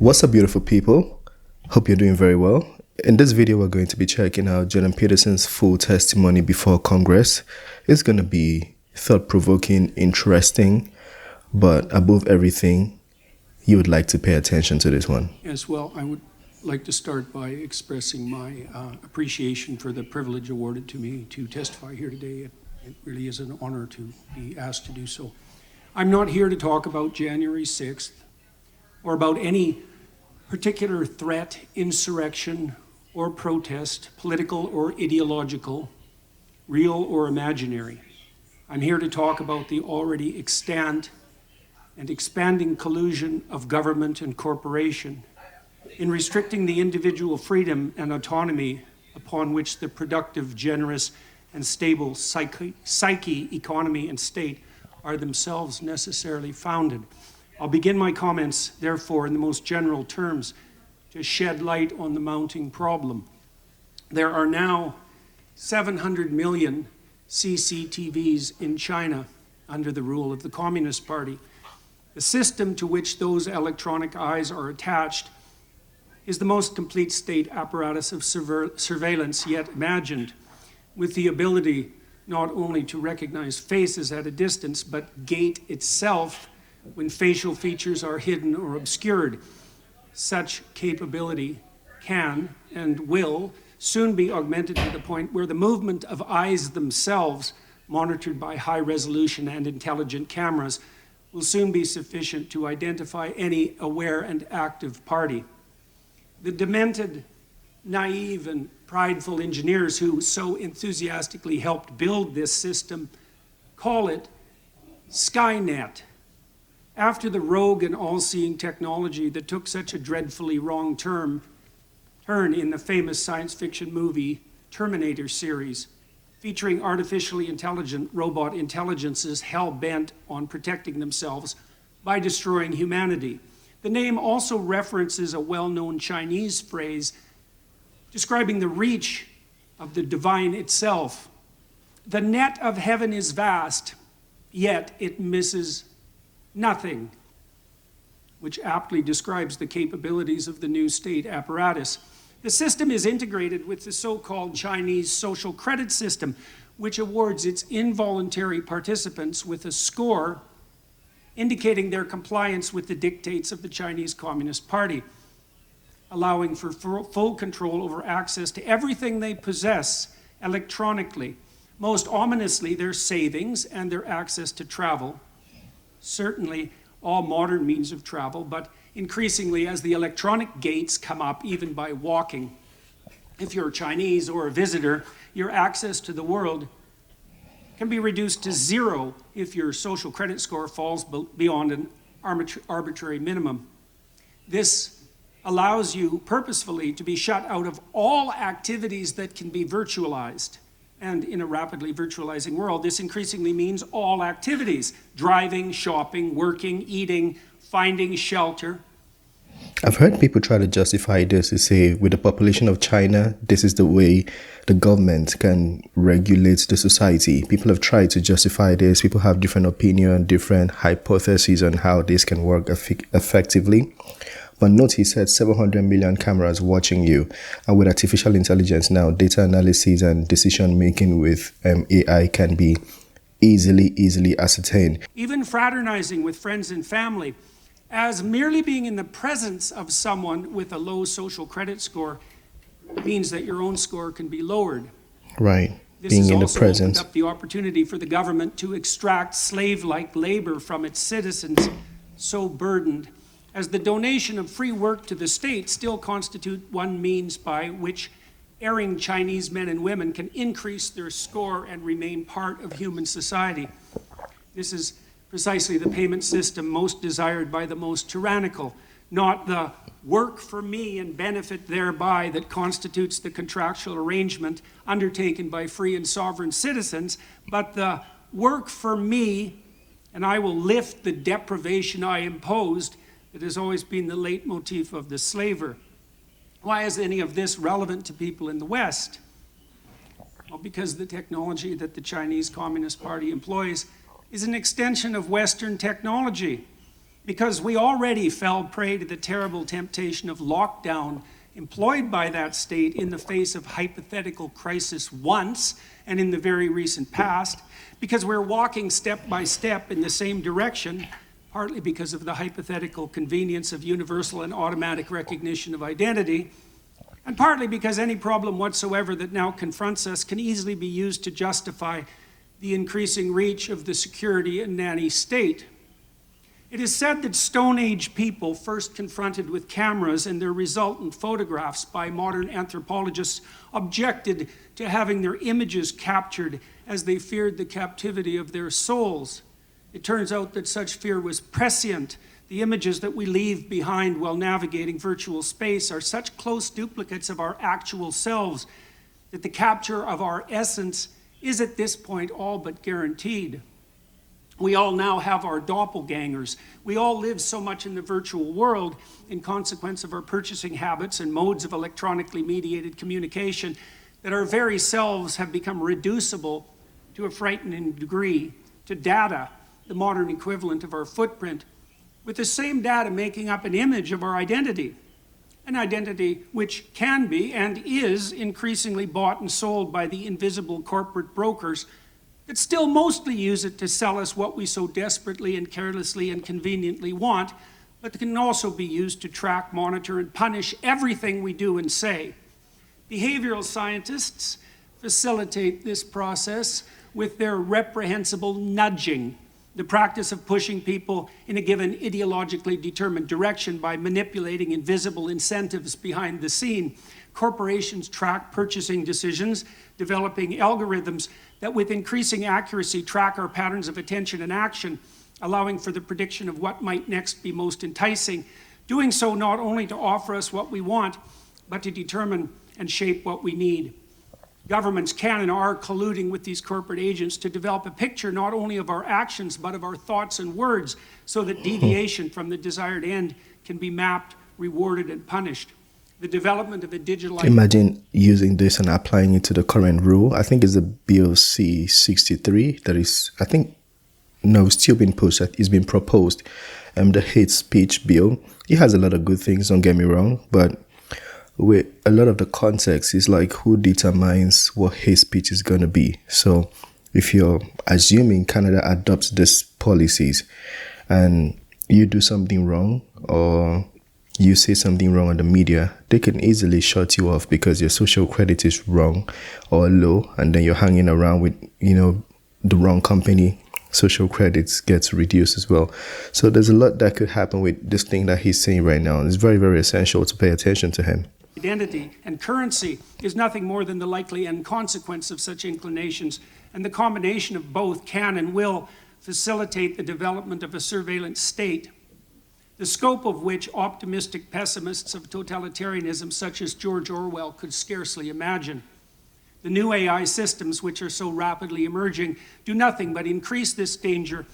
What's up, beautiful people? Hope you're doing very well. In this video, we're going to be checking out Jordan Peterson's full testimony before Congress. It's going to be thought-provoking, interesting, but above everything, you would like to pay attention to this one. Yes, well, I would like to start by expressing my appreciation for the privilege awarded to me to testify here today. It really is an honor to be asked to do so. I'm not here to talk about January 6th or about any particular threat, insurrection, or protest, political or ideological, real or imaginary. I'm here to talk about the already extant and expanding collusion of government and corporation in restricting the individual freedom and autonomy upon which the productive, generous, and stable psyche, economy, and state are themselves necessarily founded. I'll begin my comments, therefore, in the most general terms to shed light on the mounting problem. There are now 700 million CCTVs in China under the rule of the Communist Party. The system to which those electronic eyes are attached is the most complete state apparatus of surveillance yet imagined, with the ability not only to recognize faces at a distance, but gait itself when facial features are hidden or obscured. Such capability can and will soon be augmented to the point where the movement of eyes themselves, monitored by high-resolution and intelligent cameras, will soon be sufficient to identify any aware and active party. The demented, naive, and prideful engineers who so enthusiastically helped build this system call it Skynet, after the rogue and all-seeing technology that took such a dreadfully wrong turn in the famous science fiction movie Terminator series, featuring artificially intelligent robot intelligences hell-bent on protecting themselves by destroying humanity. The name also references a well-known Chinese phrase describing the reach of the divine itself. The net of heaven is vast, yet it misses nothing, which aptly describes the capabilities of the new state apparatus. The system is integrated with the so-called Chinese social credit system, which awards its involuntary participants with a score indicating their compliance with the dictates of the Chinese Communist Party, allowing for full control over access to everything they possess electronically, most ominously their savings and their access to travel. Certainly all modern means of travel, but increasingly as the electronic gates come up, even by walking. If you're Chinese or a visitor, your access to the world can be reduced to zero if your social credit score falls beyond an arbitrary minimum. This allows you purposefully to be shut out of all activities that can be virtualized. And in a rapidly virtualizing world, this increasingly means all activities: driving, shopping, working, eating, finding shelter. I've heard people try to justify this to say, with the population of China, this is the way the government can regulate the society. People have tried to justify this. People have different opinions, different hypotheses on how this can work effectively. But note, he said 700 million cameras watching you. And with artificial intelligence now, data analysis and decision making with AI can be easily ascertained. Even fraternizing with friends and family, as merely being in the presence of someone with a low social credit score means that your own score can be lowered. Right. This Being has in the also presence. opened up the opportunity for the government to extract slave-like labor from its citizens so burdened, as the donation of free work to the state still constitute one means by which erring Chinese men and women can increase their score and remain part of human society. This is precisely the payment system most desired by the most tyrannical, not the work for me and benefit thereby that constitutes the contractual arrangement undertaken by free and sovereign citizens, but the work for me and I will lift the deprivation I imposed that has always been the leitmotif of the slaver. Why is any of this relevant to people in the West? Well, because the technology that the Chinese Communist Party employs is an extension of Western technology. because we already fell prey to the terrible temptation of lockdown employed by that state in the face of hypothetical crisis once and in the very recent past, because we're walking step by step in the same direction, partly because of the hypothetical convenience of universal and automatic recognition of identity, and partly because any problem whatsoever that now confronts us can easily be used to justify the increasing reach of the security and nanny state. It is said that Stone Age people, first confronted with cameras and their resultant photographs by modern anthropologists, objected to having their images captured as they feared the captivity of their souls. It turns out that such fear was prescient. The images that we leave behind while navigating virtual space are such close duplicates of our actual selves that the capture of our essence is at this point all but guaranteed. We all now have our doppelgangers. We all live so much in the virtual world in consequence of our purchasing habits and modes of electronically mediated communication that our very selves have become reducible to a frightening degree to data, the modern equivalent of our footprint, with the same data making up an image of our identity, an identity which can be and is increasingly bought and sold by the invisible corporate brokers that still mostly use it to sell us what we so desperately and carelessly and conveniently want, but can also be used to track, monitor, and punish everything we do and say. Behavioral scientists facilitate this process with their reprehensible nudging, the practice of pushing people in a given ideologically determined direction by manipulating invisible incentives behind the scene. Corporations track purchasing decisions, developing algorithms that with increasing accuracy track our patterns of attention and action, allowing for the prediction of what might next be most enticing, doing so not only to offer us what we want, but to determine and shape what we need. Governments can and are colluding with these corporate agents to develop a picture not only of our actions, but of our thoughts and words, so that deviation from the desired end can be mapped, rewarded, and punished. The development of a digital... Imagine using this and applying it to the current rule. I think it's the Bill C-63 that is, I think, no, it's still being pushed. It's been proposed. The hate speech bill. It has a lot of good things, don't get me wrong, but with a lot of the context is like who determines what hate speech is going to be. So if you're assuming Canada adopts these policies and you do something wrong or you say something wrong on the media, they can easily shut you off because your social credit is wrong or low, and then you're hanging around with, the wrong company. Social credits gets reduced as well. So there's a lot that could happen with this thing that he's saying right now. It's very, very essential to pay attention to him. Identity and currency is nothing more than the likely end consequence of such inclinations, and the combination of both can and will facilitate the development of a surveillance state, the scope of which optimistic pessimists of totalitarianism such as George Orwell could scarcely imagine. The new AI systems, which are so rapidly emerging, do nothing but increase this danger,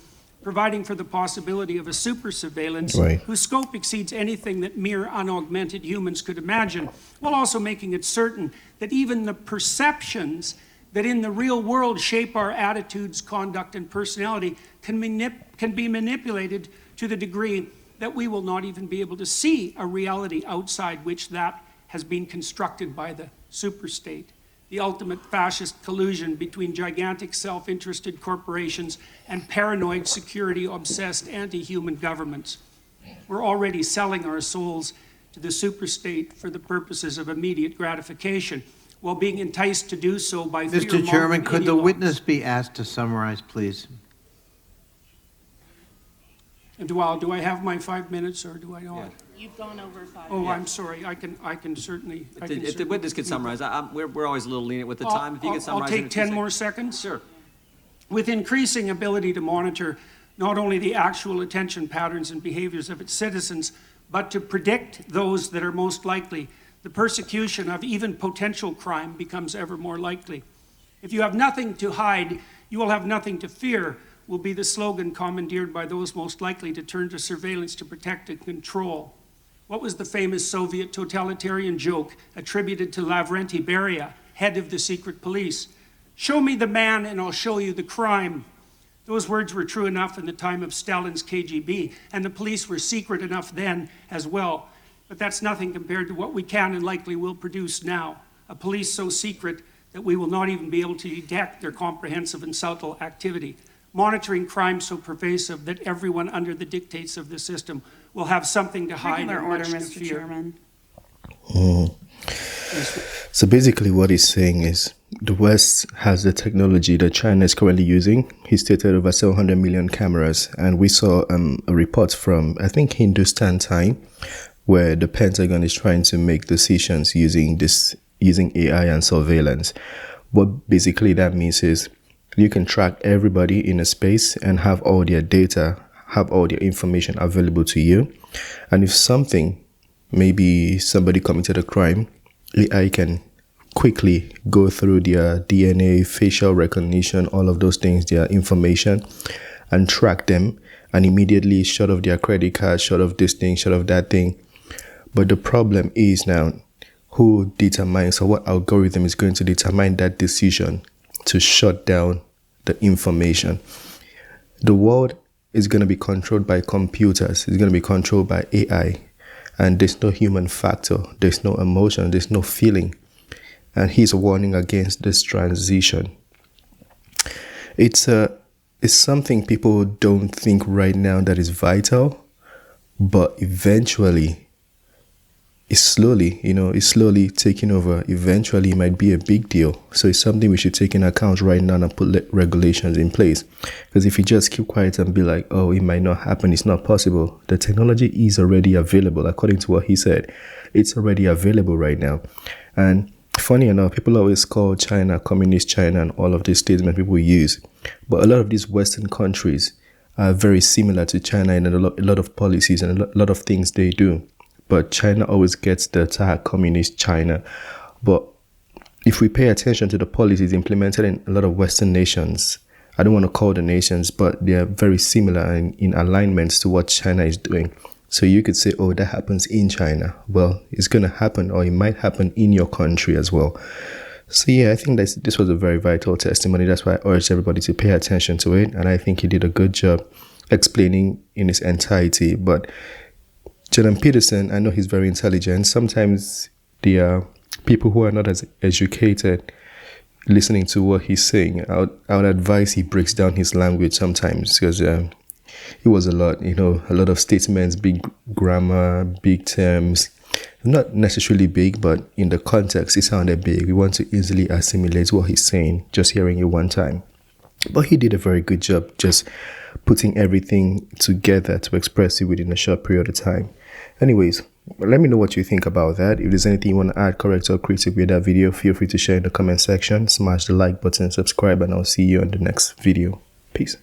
providing for the possibility of a super surveillance whose scope exceeds anything that mere unaugmented humans could imagine, while also making it certain that even the perceptions that in the real world shape our attitudes, conduct, and personality can be manipulated to the degree that we will not even be able to see a reality outside which that has been constructed by the superstate. The ultimate fascist collusion between gigantic self-interested corporations and paranoid security-obsessed anti-human governments. We're already selling our souls to the superstate for the purposes of immediate gratification, while being enticed to do so by Mr. Chairman, could the witness be asked to summarize, please? And do I have my 5 minutes or do I not? Yeah. You've gone over 5 Oh, minutes. I'm sorry. I can certainly. If the witness could summarize, we're always a little lenient with the time. If you could summarize. I'll take 10 more seconds. Sure. With increasing ability to monitor not only the actual attention patterns and behaviors of its citizens, but to predict those that are most likely, the persecution of even potential crime becomes ever more likely. If you have nothing to hide, you will have nothing to fear, will be the slogan commandeered by those most likely to turn to surveillance to protect and control. What was the famous Soviet totalitarian joke attributed to Lavrenti Beria, head of the secret police? Show me the man and I'll show you the crime. Those words were true enough in the time of Stalin's KGB, and the police were secret enough then as well. But that's nothing compared to what we can and likely will produce now. A police so secret that we will not even be able to detect their comprehensive and subtle activity. Monitoring crime so pervasive that everyone under the dictates of the system will have something to hide Regular and order, much to Mr. fear. Chairman. So basically what he's saying is the West has the technology that China is currently using. He stated over 700 million cameras, and we saw a report from, I think, Hindustan Time, where the Pentagon is trying to make decisions using AI and surveillance. What basically that means is you can track everybody in a space and have all their data, have all their information available to you. And if something, maybe somebody committed a crime, AI can quickly go through their DNA, facial recognition, all of those things, their information, and track them, and immediately shut off their credit card, shut off this thing, shut off that thing. But the problem is now, who determines, or what algorithm is going to determine that decision to shut down the information? The world is going to be controlled by computers. It's going to be controlled by AI. And there's no human factor. There's no emotion. There's no feeling. And he's warning against this transition. It's something people don't think right now that is vital, but eventually it's slowly taking over. Eventually it might be a big deal. So it's something we should take into account right now and put regulations in place. Because if you just keep quiet and be like, oh, it might not happen, it's not possible. The technology is already available. According to what he said, it's already available right now. And funny enough, people always call China communist China and all of these statements people use. But a lot of these Western countries are very similar to China in a lot of policies and a lot of things they do. But China always gets the tag communist China. But if we pay attention to the policies implemented in a lot of Western nations, I don't want to call the nations, but they are very similar and in alignments to what China is doing. So you could say, oh, that happens in China. Well, it's going to happen, or it might happen in your country as well. So yeah, I think this was a very vital testimony. That's why I urge everybody to pay attention to it. And I think he did a good job explaining in its entirety. But Jordan Peterson, I know he's very intelligent. Sometimes the people who are not as educated listening to what he's saying, I would advise he breaks down his language sometimes, because it was a lot of statements, big grammar, big terms, not necessarily big, but in the context, it sounded big. We want to easily assimilate what he's saying, just hearing it one time. But he did a very good job just putting everything together to express it within a short period of time. Anyways, let me know what you think about that. If there's anything you want to add, correct, or critique with that video, feel free to share in the comment section. Smash the like button, subscribe, and I'll see you on the next video. Peace.